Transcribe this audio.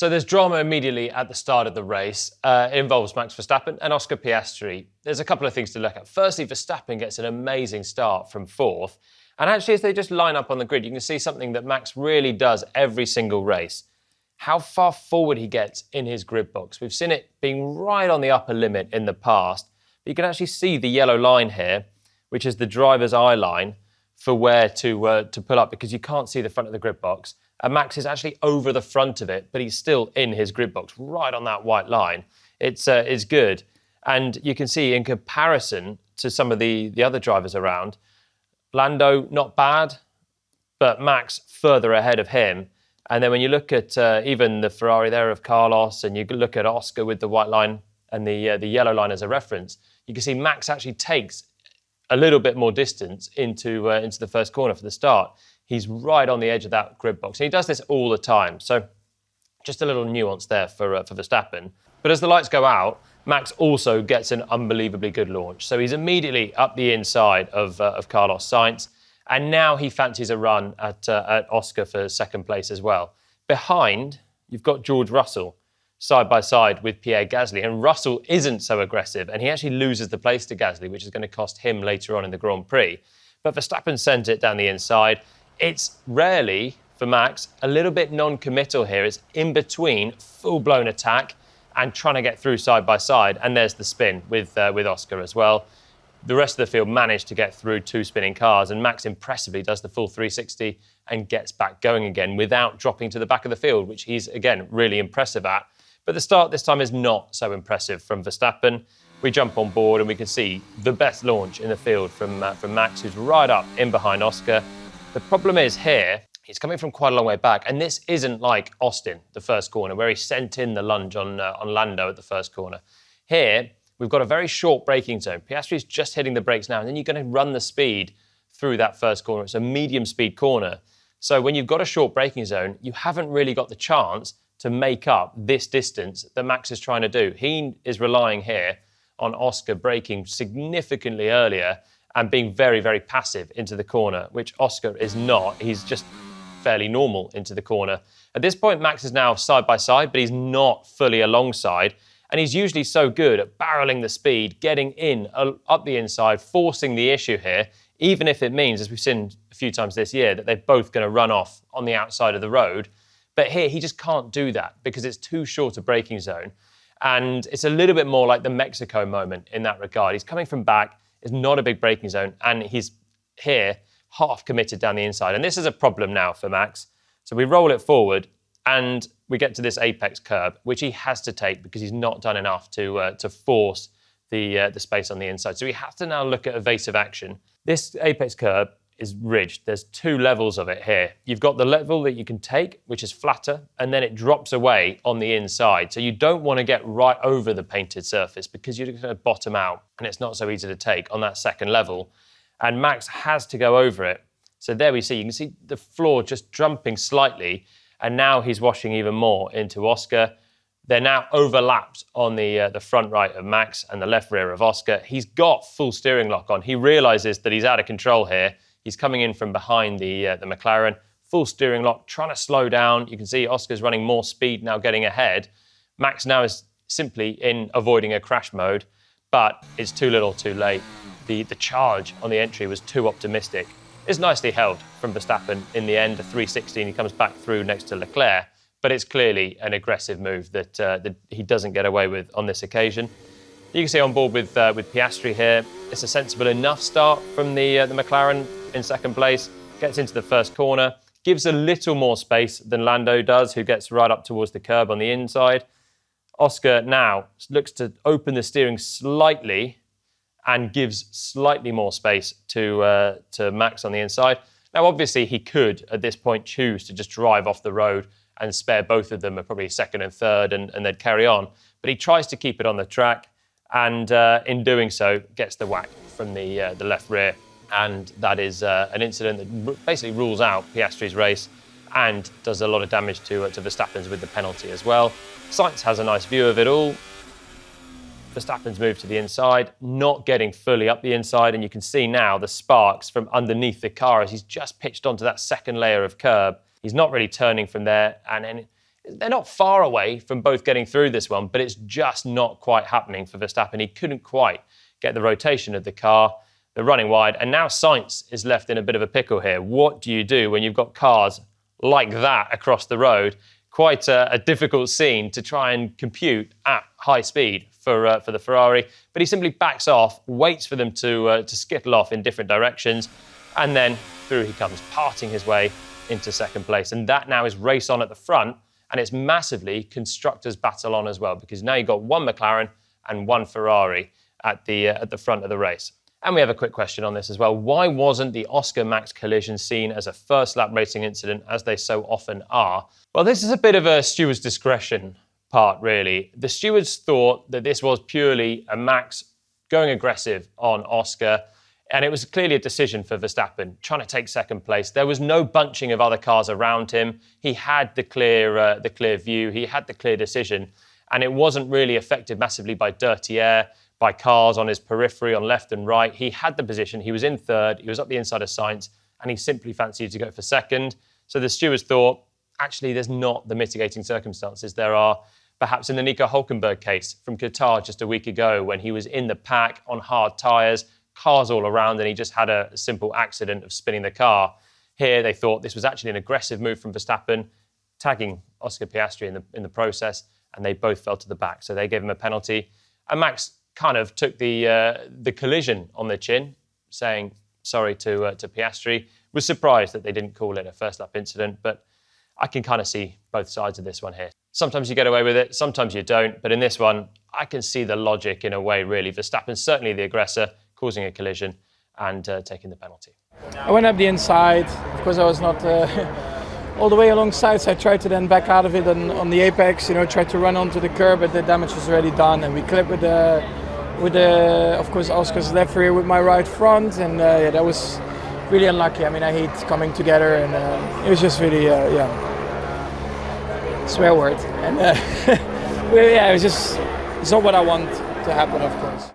So there's drama immediately at the start of the race. It involves Max Verstappen and Oscar Piastri. There's a couple of things to look at. Firstly, Verstappen gets an amazing start from fourth. And actually, as they just line up on the grid, you can see something that Max really does every single race. How far forward he gets in his grid box. We've seen it being right on the upper limit in the past. But you can actually see the yellow line here, which is the driver's eye line for where to pull up, because you can't see the front of the grid box. And Max is actually over the front of it, but he's still in his grid box, right on that white line. It's good. And you can see in comparison to some of the other drivers around, Lando, not bad, but Max further ahead of him. And then when you look at even the Ferrari there of Carlos, and you look at Oscar with the white line and the yellow line as a reference, you can see Max actually takes a little bit more distance into the first corner for the start. He's right on the edge of that grid box. And he does this all the time. So just a little nuance there for Verstappen. But as the lights go out, Max also gets an unbelievably good launch. So he's immediately up the inside of Carlos Sainz. And now he fancies a run at Oscar for second place as well. Behind, you've got George Russell side by side with Pierre Gasly. And Russell isn't so aggressive. And he actually loses the place to Gasly, which is going to cost him later on in the Grand Prix. But Verstappen sends it down the inside. It's rarely, for Max, a little bit non-committal here. It's in between full-blown attack and trying to get through side by side. And there's the spin with Oscar as well. The rest of the field managed to get through two spinning cars, and Max impressively does the full 360 and gets back going again without dropping to the back of the field, which he's, again, really impressive at. But the start this time is not so impressive from Verstappen. We jump on board and we can see the best launch in the field from Max, who's right up in behind Oscar. The problem is here, he's coming from quite a long way back, and this isn't like Austin, the first corner, where he sent in the lunge on Lando at the first corner. Here, we've got a very short braking zone. Piastri's just hitting the brakes now, and then you're going to run the speed through that first corner. It's a medium speed corner. So when you've got a short braking zone, you haven't really got the chance to make up this distance that Max is trying to do. He is relying here on Oscar braking significantly earlier and being very, very passive into the corner, which Oscar is not. He's just fairly normal into the corner. At this point, Max is now side by side, but he's not fully alongside. And he's usually so good at barreling the speed, getting in up the inside, forcing the issue here, even if it means, as we've seen a few times this year, that they're both going to run off on the outside of the road. But here, he just can't do that because it's too short a braking zone. And it's a little bit more like the Mexico moment in that regard. He's coming from back. It's not a big braking zone, and he's here half committed down the inside. And this is a problem now for Max. So we roll it forward, and we get to this apex curb, which he has to take because he's not done enough to force the space on the inside. So we have to now look at evasive action. This apex curb is ridged. There's two levels of it here. You've got the level that you can take, which is flatter, and then it drops away on the inside. So you don't want to get right over the painted surface because you're going to bottom out, and it's not so easy to take on that second level. And Max has to go over it. So there we see, you can see the floor just jumping slightly, and now he's washing even more into Oscar. They're now overlapped on the front right of Max and the left rear of Oscar. He's got full steering lock on. He realizes that he's out of control here. He's coming in from behind the McLaren, full steering lock, trying to slow down. You can see Oscar's running more speed now, getting ahead. Max now is simply in avoiding a crash mode, but it's too little too late. The charge on the entry was too optimistic. It's nicely held from Verstappen in the end, a 360, and he comes back through next to Leclerc, but it's clearly an aggressive move that he doesn't get away with on this occasion. You can see on board with Piastri here. It's a sensible enough start from the McLaren in second place. Gets into the first corner, gives a little more space than Lando does, who gets right up towards the curb on the inside. Oscar now looks to open the steering slightly and gives slightly more space to Max on the inside. Now, obviously, he could, at this point, choose to just drive off the road and spare both of them at probably second and third, and they'd carry on. But he tries to keep it on the track, and in doing so, gets the whack from the left rear. And that is an incident that basically rules out Piastri's race and does a lot of damage to Verstappen's with the penalty as well. Sainz has a nice view of it all. Verstappen's moved to the inside, not getting fully up the inside, and you can see now the sparks from underneath the car as he's just pitched onto that second layer of curb. He's not really turning from there, and then They're not far away from both getting through this one, but it's just not quite happening for Verstappen. He couldn't quite get the rotation of the car. They're running wide, and now Sainz is left in a bit of a pickle here. What do you do when you've got cars like that across the road? Quite a difficult scene to try and compute at high speed for the Ferrari. But he simply backs off, waits for them to skittle off in different directions, and then through he comes, parting his way into second place. And that now is race on at the front, and it's massively constructors' battle on as well, because now you've got one McLaren and one Ferrari at the front of the race. And we have a quick question on this as well. Why wasn't the Oscar-Max collision seen as a first-lap racing incident, as they so often are? Well, this is a bit of a steward's discretion part, really. The stewards thought that this was purely a Max going aggressive on Oscar, and it was clearly a decision for Verstappen, trying to take second place. There was no bunching of other cars around him. He had the clear view. He had the clear decision, and it wasn't really affected massively by dirty air, by cars on his periphery on left and right. He had the position. He was in third. He was up the inside of Sainz, and he simply fancied to go for second. So the stewards thought, actually, there's not the mitigating circumstances there are perhaps in the Nico Hülkenberg case from Qatar just a week ago, when he was in the pack on hard tyres, cars all around, and he just had a simple accident of spinning the car. Here, they thought this was actually an aggressive move from Verstappen, tagging Oscar Piastri in the process, and they both fell to the back. So they gave him a penalty. And Max kind of took the collision on the chin, saying sorry to Piastri. Was surprised that they didn't call it a first-lap incident, but I can kind of see both sides of this one here. Sometimes you get away with it, sometimes you don't, but in this one, I can see the logic in a way, really. Verstappen's certainly the aggressor, causing a collision and taking the penalty. I went up the inside. Of course, I was not all the way alongside, so I tried to then back out of it on the apex, tried to run onto the curb, but the damage was already done, and we clipped with of course, Oscar's left rear with my right front, and that was really unlucky. I mean, I hate coming together, and it was just really, swear word. And it was just, it's not what I want to happen, of course.